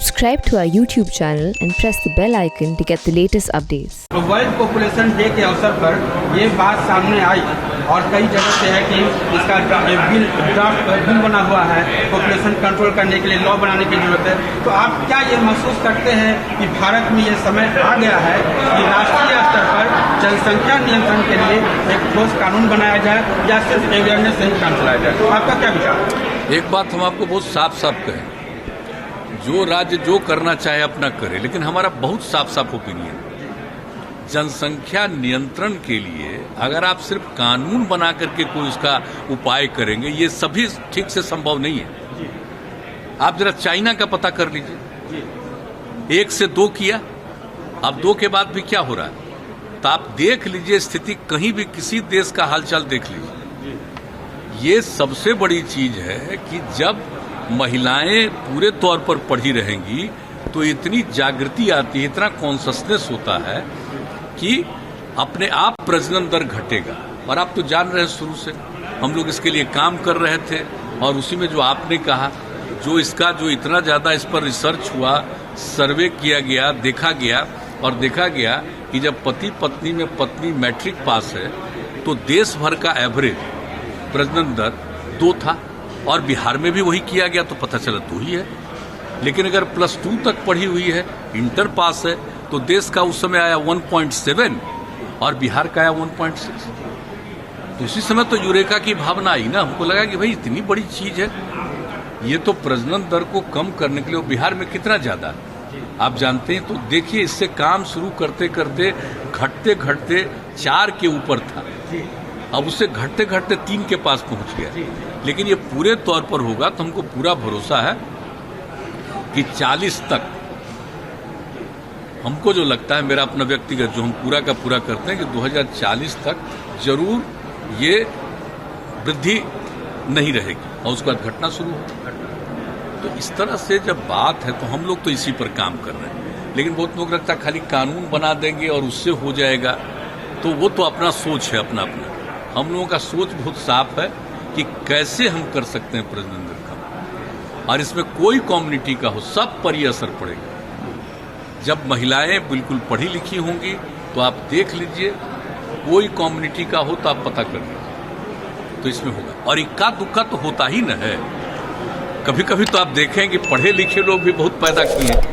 Subscribe to our YouTube channel and press the bell icon to get the latest updates. तो world population day के अवसर पर ये बात सामने आई और कई जगह से है कि इसका बिल बना हुआ है, पॉपुलेशन कंट्रोल करने के लिए लॉ बनाने की जरूरत है। तो आप क्या ये महसूस करते हैं कि भारत में ये समय आ गया है कि राष्ट्रीय स्तर पर जनसंख्या नियंत्रण के लिए एक ठोस कानून बनाया जाए या सिर्फ अवेयरनेस से ही काम चलाया जाए? तो आपका क्या विचार है? एक बात हम आपको बहुत साफ साफ कहें, जो राज्य जो करना चाहे अपना करे, लेकिन हमारा बहुत साफ साफ ओपिनियन, जनसंख्या नियंत्रण के लिए अगर आप सिर्फ कानून बना करके कोई उसका उपाय करेंगे, ये सभी ठीक से संभव नहीं है। आप जरा चाइना का पता कर लीजिए, 1 से 2 किया, अब 2 के बाद भी क्या हो रहा है, तो आप देख लीजिए स्थिति, कहीं भी किसी देश का हालचाल देख लीजिए। ये सबसे बड़ी चीज है कि जब महिलाएं पूरे तौर पर पढ़ी रहेंगी तो इतनी जागृति आती है, इतना कॉन्शसनेस होता है कि अपने आप प्रजनन दर घटेगा। और आप तो जान रहे हैं, शुरू से हम लोग इसके लिए काम कर रहे थे और उसी में जो आपने कहा, जो इतना ज्यादा इस पर रिसर्च हुआ, सर्वे किया गया, देखा गया कि जब पति पत्नी में पत्नी मैट्रिक पास है तो देश भर का एवरेज प्रजनन दर 2 था और बिहार में भी वही किया गया, तो पता चला 2 ही है। लेकिन अगर +2 तक पढ़ी हुई है, इंटर पास है, तो देश का उस समय आया 1.7 और बिहार का आया 1.6। तो उसी समय तो यूरेका की भावना आई ना, हमको लगा कि भाई इतनी बड़ी चीज है, ये तो प्रजनन दर को कम करने के लिए। बिहार में कितना ज्यादा है आप जानते हैं, तो देखिए इससे काम शुरू करते करते घटते 4 के ऊपर था, अब उससे घटते 3 के पास पहुंच गया। लेकिन ये पूरे तौर पर होगा तो हमको पूरा भरोसा है कि 40 तक, हमको जो लगता है, मेरा अपना व्यक्तिगत, जो हम पूरा का पूरा करते हैं कि 2040 तक जरूर ये वृद्धि नहीं रहेगी और उसके बाद घटना शुरू होगी। तो इस तरह से जब बात है तो हम लोग तो इसी पर काम कर रहे हैं। लेकिन बहुत लोग लगता है खाली कानून बना देंगे और उससे हो जाएगा, तो वो तो अपना सोच है, अपना। हम लोगों का सोच बहुत साफ है कि कैसे हम कर सकते हैं प्रजनन दर कम, और इसमें कोई कम्युनिटी का हो, सब पर ये असर पड़ेगा। जब महिलाएं बिल्कुल पढ़ी लिखी होंगी तो आप देख लीजिए, कोई कम्युनिटी का हो तो आप पता कर लीजिए, तो इसमें होगा। और इक्का दुक्का तो होता ही न है, कभी कभी तो आप देखें कि पढ़े लिखे लोग भी बहुत पैदा किए हैं।